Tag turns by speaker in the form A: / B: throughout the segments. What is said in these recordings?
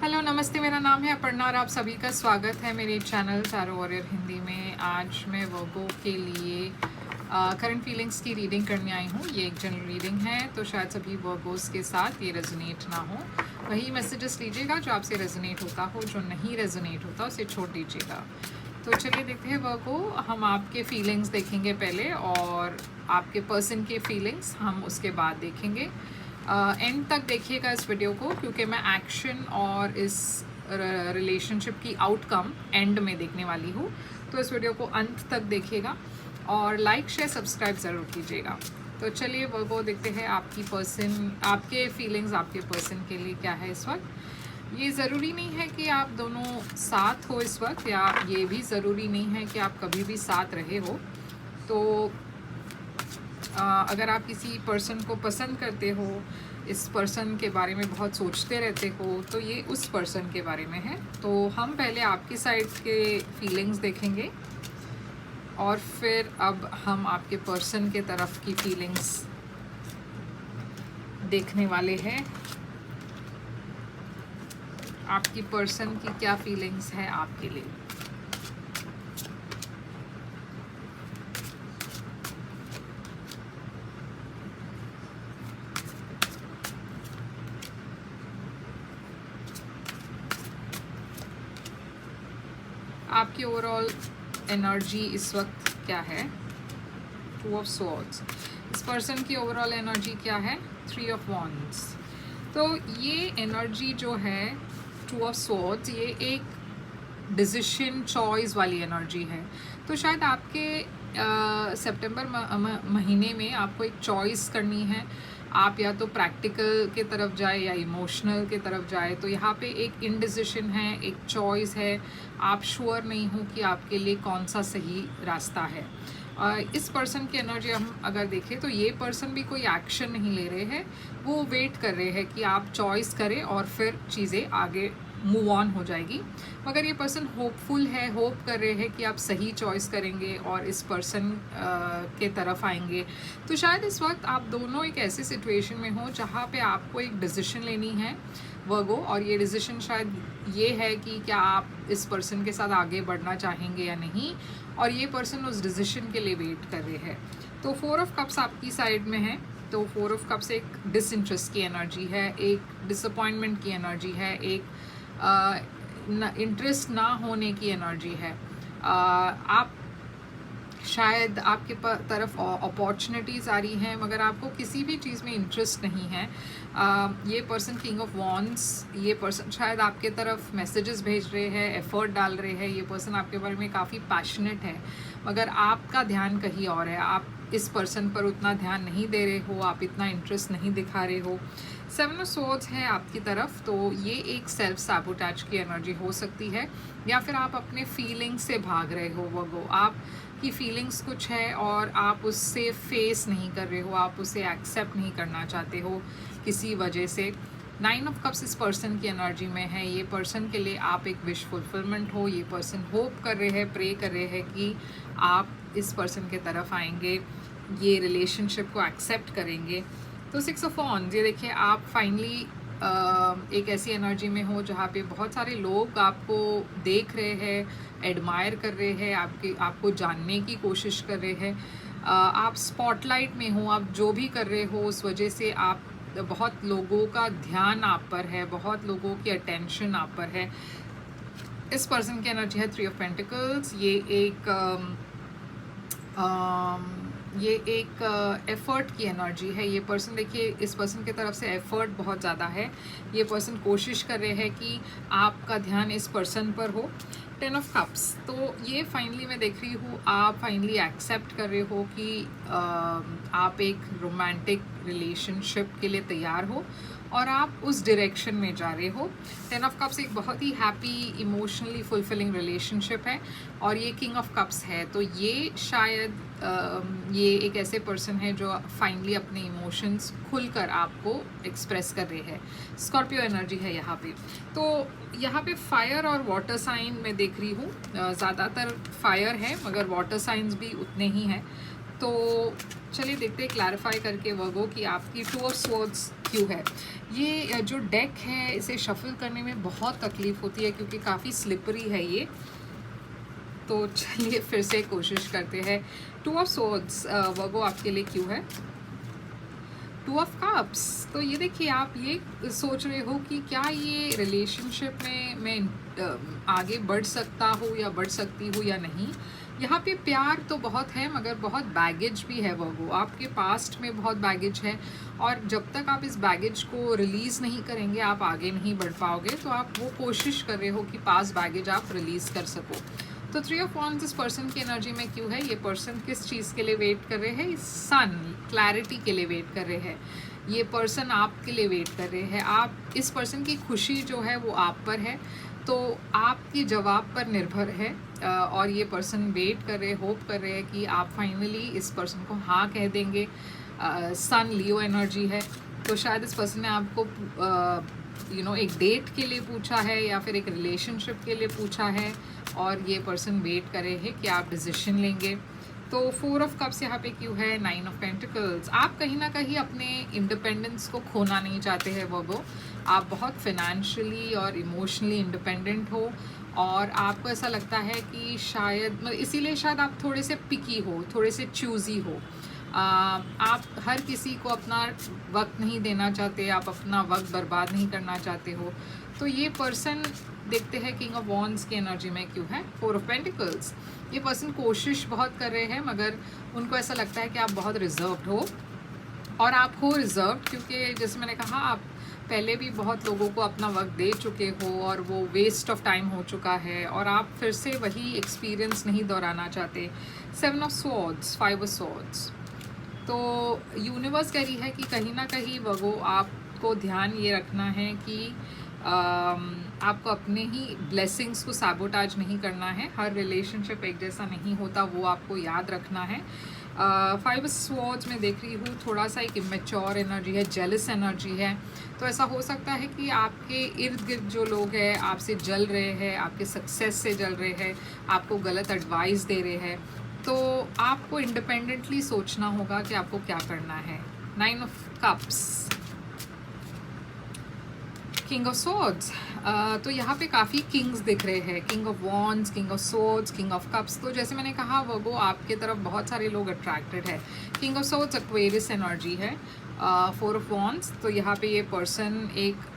A: Hello नमस्ते, मेरा नाम है अपर्णा और आप सभी का स्वागत है मेरे चैनल टैरो वॉरियर हिंदी में। आज मैं वर्गो के लिए करंट फीलिंग्स की रीडिंग करने आई हूँ। ये एक जनरल रीडिंग है, तो शायद सभी वर्गोस के साथ ये रेजोनेट ना हो। वही मैसेजेस लीजिएगा जो आपसे रेजोनेट होता हो, जो नहीं रेजोनेट होता उसे छोड़ दीजिएगा। तो चलिए देखते हैं वर्गो, हम आपके फीलिंग्स देखेंगे पहले और आपके पर्सन के फीलिंग्स हम उसके बाद देखेंगे। एंड तक देखिएगा इस वीडियो को, क्योंकि मैं एक्शन और इस रिलेशनशिप की आउटकम एंड में देखने वाली हूँ। तो इस वीडियो को अंत तक देखिएगा और लाइक शेयर सब्सक्राइब ज़रूर कीजिएगा। तो चलिए वो देखते हैं आपके फीलिंग्स आपके पर्सन के लिए क्या है इस वक्त। ये ज़रूरी नहीं है कि आप दोनों साथ हो इस वक्त, या ये भी ज़रूरी नहीं है कि आप कभी भी साथ रहे हो। तो अगर आप किसी पर्सन को पसंद करते हो, इस पर्सन के बारे में बहुत सोचते रहते हो, तो ये उस पर्सन के बारे में है। तो हम पहले आपकी साइड के फीलिंग्स देखेंगे और फिर अब हम आपके पर्सन के तरफ की फीलिंग्स देखने वाले हैं। आपकी पर्सन की क्या फीलिंग्स है आपके लिए। आपकी ओवरऑल एनर्जी इस वक्त क्या है। 2 ऑफ स्वॉर्ड्स। इस पर्सन की ओवरऑल एनर्जी क्या है। 3 ऑफ वॉन्ड्स। तो ये एनर्जी जो है 2 ऑफ स्वॉर्ड्स, ये एक डिसीजन चॉइस वाली एनर्जी है। तो शायद आपके सितंबर महीने में आपको एक चॉइस करनी है। आप या तो प्रैक्टिकल के तरफ जाए या इमोशनल के तरफ जाए। तो यहाँ पे एक इनडिसिशन है, एक चॉइस है। आप श्योर नहीं हो कि आपके लिए कौन सा सही रास्ता है। इस पर्सन की एनर्जी हम अगर देखें तो ये पर्सन भी कोई एक्शन नहीं ले रहे हैं, वो वेट कर रहे हैं कि आप चॉइस करें और फिर चीज़ें आगे मूव ऑन हो जाएगी। मगर ये पर्सन होपफुल है, होप कर रहे हैं कि आप सही चॉइस करेंगे और इस पर्सन के तरफ आएंगे। तो शायद इस वक्त आप दोनों एक ऐसी सिचुएशन में हो जहाँ पे आपको एक डिसीजन लेनी है वर्गो, और ये डिसीजन शायद ये है कि क्या आप इस पर्सन के साथ आगे बढ़ना चाहेंगे या नहीं, और ये पर्सन उस डिसीजन के लिए वेट कर रहे हैं। तो 4 ऑफ कप्स आपकी साइड में है। तो 4 ऑफ कप्स एक डिसइंटरेस्ट की एनर्जी है, एक डिसअपॉइंटमेंट की एनर्जी है, एक इंटरेस्ट ना होने की एनर्जी है। आप शायद आपके तरफ अपॉर्चुनिटीज़ आ रही हैं, मगर आपको किसी भी चीज़ में इंटरेस्ट नहीं है। ये पर्सन किंग ऑफ वॉन्ड्स, ये पर्सन शायद आपके तरफ मैसेजेस भेज रहे हैं, एफर्ट डाल रहे हैं। ये पर्सन आपके बारे में काफ़ी पैशनेट है, मगर आपका ध्यान कहीं और है। आप इस पर्सन पर उतना ध्यान नहीं दे रहे हो, आप इतना इंटरेस्ट नहीं दिखा रहे हो। 7 ऑफ स्वॉर्ड्स है आपकी तरफ। तो ये एक सेल्फ सैबोटेज की एनर्जी हो सकती है, या फिर आप अपने फीलिंग्स से भाग रहे हो वर्गो। आपकी फीलिंग्स कुछ है और आप उससे फेस नहीं कर रहे हो, आप उसे एक्सेप्ट नहीं करना चाहते हो किसी वजह से। 9 ऑफ कप्स इस पर्सन की एनर्जी में है। ये पर्सन के लिए आप एक विश फुलफिलमेंट हो। ये पर्सन होप कर रहे हैं, प्रे कर रहे हैं कि आप इस पर्सन के तरफ आएंगे, ये रिलेशनशिप को एक्सेप्ट करेंगे। तो 6 ऑफ वॉन्ड्स, ये देखिए आप फाइनली एक ऐसी एनर्जी में हो जहाँ पे बहुत सारे लोग आपको देख रहे हैं, एडमायर कर रहे हैं, आपको जानने की कोशिश कर रहे हैं। आप स्पॉटलाइट में हो, आप जो भी कर रहे हो उस वजह से आप बहुत लोगों का ध्यान आप पर है, बहुत लोगों की अटेंशन आप पर है। इस पर्सन की एनर्जी है 3 ऑफ पेंटिकल्स। ये एक एफ़र्ट की एनर्जी है। ये पर्सन देखिए, इस पर्सन की तरफ से एफ़र्ट बहुत ज़्यादा है। ये पर्सन कोशिश कर रहे हैं कि आपका ध्यान इस पर्सन पर हो। 10 ऑफ कप्स, तो ये फाइनली मैं देख रही हूँ आप फाइनली एक्सेप्ट कर रहे हो कि आप एक रोमांटिक रिलेशनशिप के लिए तैयार हो और आप उस डायरेक्शन में जा रहे हो। 10 ऑफ कप्स एक बहुत ही हैप्पी, इमोशनली फुलफिलिंग रिलेशनशिप है और ये किंग ऑफ कप्स है। तो ये शायद ये एक ऐसे पर्सन है जो फाइनली अपने इमोशंस खुलकर आपको एक्सप्रेस कर रहे हैं। स्कॉर्पियो एनर्जी है यहाँ पे। तो यहाँ पे फायर और वाटर साइन मैं देख रही हूँ, ज़्यादातर फायर है मगर वाटर साइंस भी उतने ही हैं। तो चलिए देखते हैं क्लैरिफाई करके वर्गो कि आपकी टू ऑफ स्वॉर्ड्स क्यों है। ये जो डेक है इसे शफल करने में बहुत तकलीफ़ होती है क्योंकि काफ़ी स्लिपरी है ये। तो चलिए फिर से कोशिश करते हैं। टू ऑफ स्वॉर्ड्स वर्गो आपके लिए क्यों है। टू ऑफ कप्स, तो ये देखिए आप ये सोच रहे हो कि क्या ये रिलेशनशिप में मैं आगे बढ़ सकता हूँ या बढ़ सकती हूँ या नहीं। यहाँ पे प्यार तो बहुत है मगर बहुत बैगेज भी है वो आपके पास्ट में बहुत बैगेज है, और जब तक आप इस बैगेज को रिलीज़ नहीं करेंगे आप आगे नहीं बढ़ पाओगे। तो आप वो कोशिश कर रहे हो कि पास्ट बैगेज आप रिलीज़ कर सको। तो थ्री ऑफ वॉन्ड्स इस पर्सन की एनर्जी में क्यों है। ये पर्सन किस चीज़ के लिए वेट कर रहे हैं। सन क्लैरिटी के लिए वेट कर रहे हैं। ये पर्सन आपके लिए वेट कर रहे हैं। आप इस पर्सन की खुशी जो है वो आप पर है, तो आपकी जवाब पर निर्भर है। और ये पर्सन वेट कर रहे, होप कर रहे हैं कि आप फाइनली इस पर्सन को हाँ कह देंगे। सन लियो एनर्जी है, तो शायद इस पर्सन ने आपको एक डेट के लिए पूछा है या फिर एक रिलेशनशिप के लिए पूछा है, और ये पर्सन वेट करे है कि आप डिसीजन लेंगे। तो फोर ऑफ कप्स यहाँ पे क्यों है। नाइन ऑफ पेंटिकल्स, आप कहीं ना कहीं अपने इंडिपेंडेंस को खोना नहीं चाहते हैं वर्गो। आप बहुत फाइनेंशियली और इमोशनली इंडिपेंडेंट हो, और आपको ऐसा लगता है कि शायद इसीलिए शायद आप थोड़े से पिकी हो, थोड़े से चूज़ी हो। आप हर किसी को अपना वक्त नहीं देना चाहते, आप अपना वक्त बर्बाद नहीं करना चाहते हो। तो ये पर्सन देखते हैं किंग ऑफ वॉन्ड्स की एनर्जी में क्यों है। फोर ऑफ पेंटिकल्स, ये पर्सन कोशिश बहुत कर रहे हैं मगर उनको ऐसा लगता है कि आप बहुत रिजर्व्ड हो, और आप हो रिजर्व्ड क्योंकि जैसे मैंने कहा आप पहले भी बहुत लोगों को अपना वक्त दे चुके हो और वो वेस्ट ऑफ टाइम हो चुका है, और आप फिर से वही एक्सपीरियंस नहीं दोहराना चाहते। Seven of swords, five of swords, तो यूनिवर्स कह रही है कि कहीं ना कहीं वो आपको ध्यान ये रखना है कि आपको अपने ही ब्लेसिंग्स को सैबोटाज नहीं करना है। हर रिलेशनशिप एक जैसा नहीं होता, वो आपको याद रखना है। फाइव स्वॉर्ड्स में देख रही हूँ थोड़ा सा एक इमेच्योर एनर्जी है, जेलस एनर्जी है। तो ऐसा हो सकता है कि आपके इर्द गिर्द जो लोग हैं आपसे जल रहे हैं, आपके सक्सेस से जल रहे हैं, आपको गलत एडवाइस दे रहे हैं। तो आपको इंडिपेंडेंटली सोचना होगा कि आपको क्या करना है। Nine of cups, king of swords, तो यहाँ पे काफ़ी किंग्स दिख रहे हैं। King of wands, king of swords, king of cups. तो जैसे मैंने कहा वो आपके तरफ बहुत सारे लोग अट्रैक्टेड है। King of swords Aquarius energy है। फोर ऑफ वॉन्ड्स, तो यहाँ पे ये पर्सन एक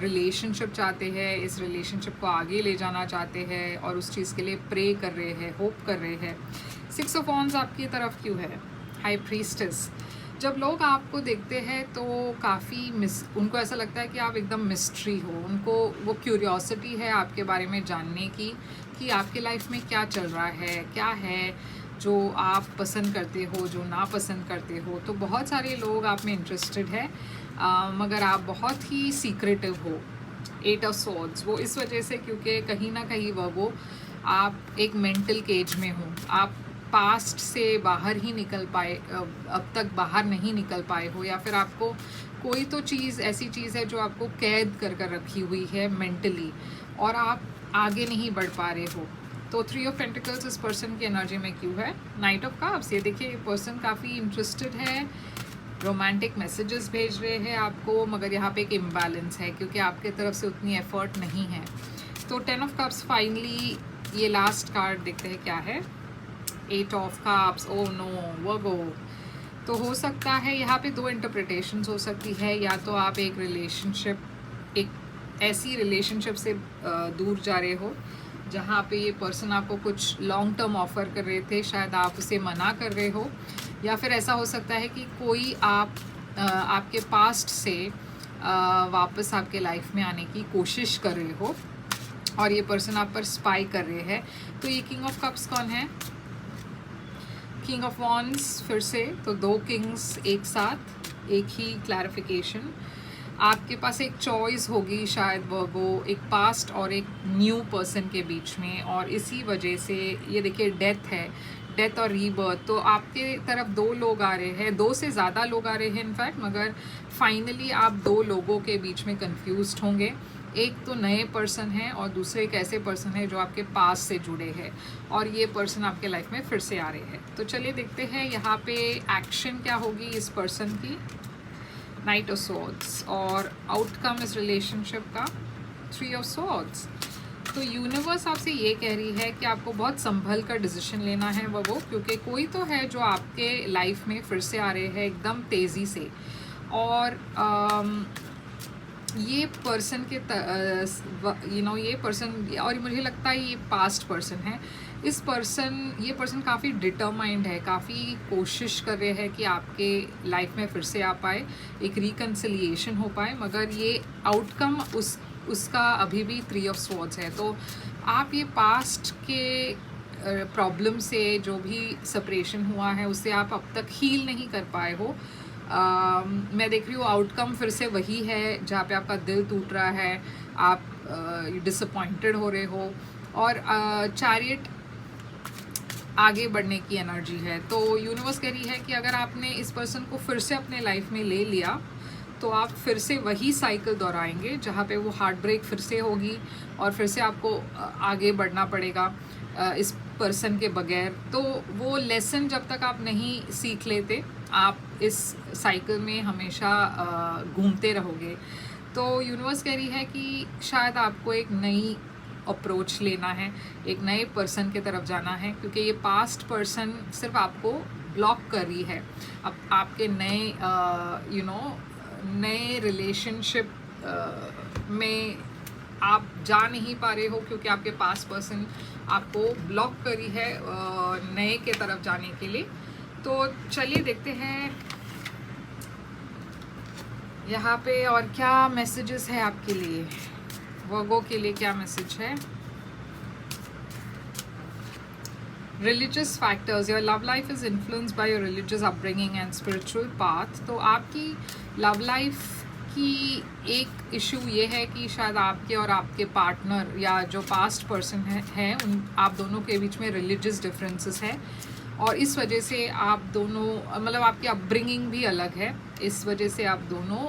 A: रिलेशनशिप चाहते हैं, इस रिलेशनशिप को आगे ले जाना चाहते हैं और उस चीज़ के लिए प्रे कर रहे हैं, होप कर रहे हैं। सिक्स ऑफ वॉन्ड्स आपकी तरफ क्यों है। हाई प्रीस्टेस, जब लोग आपको देखते हैं तो काफ़ी उनको ऐसा लगता है कि आप एकदम मिस्ट्री हो। उनको वो क्यूरियोसिटी है आपके बारे में जानने की कि आपके लाइफ में क्या चल रहा है, क्या है जो आप पसंद करते हो, जो ना पसंद करते हो। तो बहुत सारे लोग आप में इंटरेस्टेड है, मगर आप बहुत ही सीक्रेटिव हो। एट ऑफ स्वॉर्ड्स, वो इस वजह से क्योंकि कहीं ना कहीं वो आप एक मेंटल केज में हो। आप पास्ट से बाहर ही निकल पाए, अब तक बाहर नहीं निकल पाए हो, या फिर आपको कोई तो चीज़ ऐसी चीज़ है जो आपको कैद कर कर रखी हुई है मेंटली, और आप आगे नहीं बढ़ पा रहे हो। तो थ्री ऑफ पेंटिकल्स इस पर्सन की एनर्जी में क्यों है। नाइट ऑफ कप्स, ये देखिए ये पर्सन काफ़ी इंटरेस्टेड है, रोमांटिक मैसेजेस भेज रहे हैं आपको, मगर यहाँ पे एक इम्बैलेंस है क्योंकि आपके तरफ से उतनी एफर्ट नहीं है। तो टेन ऑफ कप्स फाइनली ये लास्ट कार्ड देखते हैं क्या है। Eight of cups, oh no Virgo. तो हो सकता है यहाँ पे दो इंटरप्रिटेशंस हो सकती है, या तो आप एक रिलेशनशिप, एक ऐसी रिलेशनशिप से दूर जा रहे हो जहाँ पे ये पर्सन आपको कुछ लॉन्ग टर्म ऑफर कर रहे थे, शायद आप उसे मना कर रहे हो, या फिर ऐसा हो सकता है कि कोई आपके पास्ट से वापस आपके लाइफ में आने की कोशिश कर रहे हो और ये पर्सन आप पर स्पाई कर रहे हैं। तो ये किंग ऑफ कप्स कौन है। किंग ऑफ वॉन्ड्स, फिर से तो दो किंग्स एक साथ, एक ही क्लैरिफिकेशन। आपके पास एक चॉइस होगी शायद वो एक पास्ट और एक न्यू पर्सन के बीच में, और इसी वजह से ये देखिए डेथ है, डेथ और रीबर्थ। तो आपके तरफ दो लोग आ रहे हैं, दो से ज़्यादा लोग आ रहे हैं इनफैक्ट, मगर फाइनली आप दो लोगों के बीच में कंफ्यूज्ड होंगे। एक तो नए पर्सन है और दूसरे एक ऐसे पर्सन है जो आपके पास से जुड़े हैं और ये पर्सन आपके लाइफ में फिर से आ रहे हैं। तो चलिए देखते हैं यहाँ पे एक्शन क्या होगी इस पर्सन की। नाइट ऑफ सॉर्ड्स और आउटकम इस रिलेशनशिप का 3 ऑफ सॉर्ड्स। तो यूनिवर्स आपसे ये कह रही है कि आपको बहुत संभल कर डिसीजन लेना है वो क्योंकि कोई तो है जो आपके लाइफ में फिर से आ रहे हैं एकदम तेज़ी से। और ये पर्सन के ये पर्सन, और मुझे लगता है ये पास्ट पर्सन है। ये पर्सन काफ़ी डिटरमाइंड है, काफ़ी कोशिश कर रहे हैं कि आपके लाइफ में फिर से आ पाए, एक रिकन्सिलिएशन हो पाए, मगर ये आउटकम उसका अभी भी 3 ऑफ स्वॉर्ड्स है। तो आप ये पास्ट के प्रॉब्लम से जो भी सेपरेशन हुआ है उससे आप अब तक हील नहीं कर पाए हो। मैं देख रही हूँ आउटकम फिर से वही है जहाँ पे आपका दिल टूट रहा है, आप डिसअपॉइंटेड हो रहे हो और चैरियट आगे बढ़ने की एनर्जी है। तो यूनिवर्स कह रही है कि अगर आपने इस पर्सन को फिर से अपने लाइफ में ले लिया तो आप फिर से वही साइकिल दोहराएंगे जहाँ पे वो हार्ट ब्रेक फिर से होगी और फिर से आपको आगे बढ़ना पड़ेगा इस पर्सन के बगैर। तो वो लेसन जब तक आप नहीं सीख लेते आप इस साइकिल में हमेशा घूमते रहोगे। तो यूनिवर्स कह रही है कि शायद आपको एक नई अप्रोच लेना है, एक नए पर्सन की तरफ जाना है, क्योंकि ये पास्ट पर्सन सिर्फ आपको ब्लॉक कर रही है। अब आपके नए नए रिलेशनशिप में आप जा नहीं पा रहे हो क्योंकि आपके पास पर्सन आपको ब्लॉक करी है नए के तरफ जाने के लिए। तो चलिए देखते हैं यहाँ पे और क्या मैसेजेस है आपके लिए, वर्गो के लिए क्या मैसेज है। Religious factors, your love life is influenced by your religious upbringing and spiritual path. तो आपकी लव लाइफ की एक इशू ये है कि शायद आपके और आपके पार्टनर या जो पास्ट पर्सन है उन आप दोनों के बीच में रिलीजियस डिफरेंसेस है और इस वजह से आप दोनों मतलब आपकी अपब्रिंगिंग भी अलग है, इस वजह से आप दोनों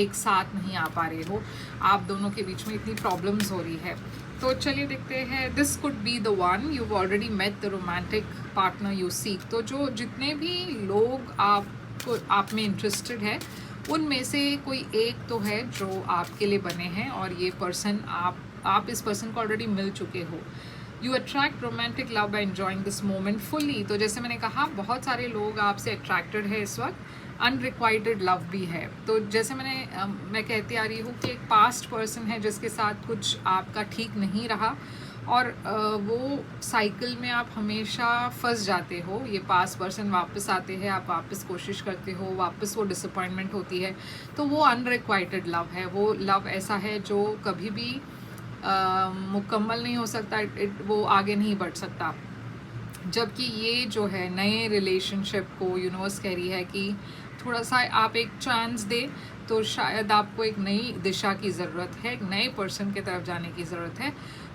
A: एक साथ नहीं आ पा रहे हो, आप दोनों के बीच में इतनी प्रॉब्लम्स हो रही है। तो चलिए देखते हैं, this could be the one you already met the romantic partner you seek. तो जो जितने भी लोग आप में इंटरेस्टेड है उनमें से कोई एक तो है जो आपके लिए बने हैं और ये पर्सन आप इस पर्सन को ऑलरेडी मिल चुके हो। You attract romantic love by enjoying this moment fully. तो जैसे मैंने कहा बहुत सारे लोग आपसे अट्रैक्टेड है इस वक्त, अनरिक्वाइटेड लव भी है। तो जैसे मैं कहती आ रही हूँ कि एक पास्ट पर्सन है जिसके साथ कुछ आपका ठीक नहीं रहा और वो साइकिल में आप हमेशा फंस जाते हो। ये पास्ट पर्सन वापस आते हैं, आप वापस कोशिश करते हो, वापस वो डिसअपॉइंटमेंट होती है। तो वो अनरिक्वाइटेड लव है, वो लव ऐसा है जो कभी भी मुकम्मल नहीं हो सकता, वो आगे नहीं बढ़ सकता। जबकि ये जो है नए रिलेशनशिप को यूनिवर्स कह रही है कि थोड़ा सा आप एक चांस दे, तो शायद आपको एक नई दिशा की ज़रूरत है, एक नए पर्सन की तरफ जाने की ज़रूरत है।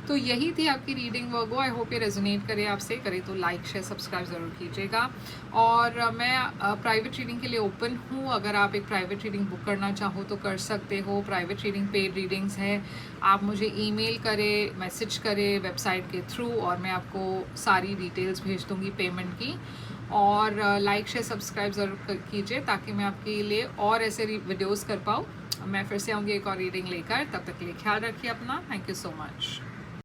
A: तो यही थी आपकी रीडिंग वर्गो। आई होप ये रेजोनेट करे आपसे, करे तो लाइक शेयर सब्सक्राइब ज़रूर कीजिएगा। और मैं प्राइवेट रीडिंग के लिए ओपन हूँ, अगर आप एक प्राइवेट रीडिंग बुक करना चाहो तो कर सकते हो। प्राइवेट रीडिंग पेड रीडिंग्स है, आप मुझे ईमेल करें, मैसेज करें वेबसाइट के थ्रू और मैं आपको सारी डिटेल्स भेज दूँगी पेमेंट की। और लाइक शेयर सब्सक्राइब ज़रूर कीजिए ताकि मैं आपके लिए और ऐसे वीडियोज़ कर पाऊँ। मैं फिर से आऊँगी एक और रीडिंग लेकर, तब तक के लिए ख्याल रखिए अपना। Thank you so much.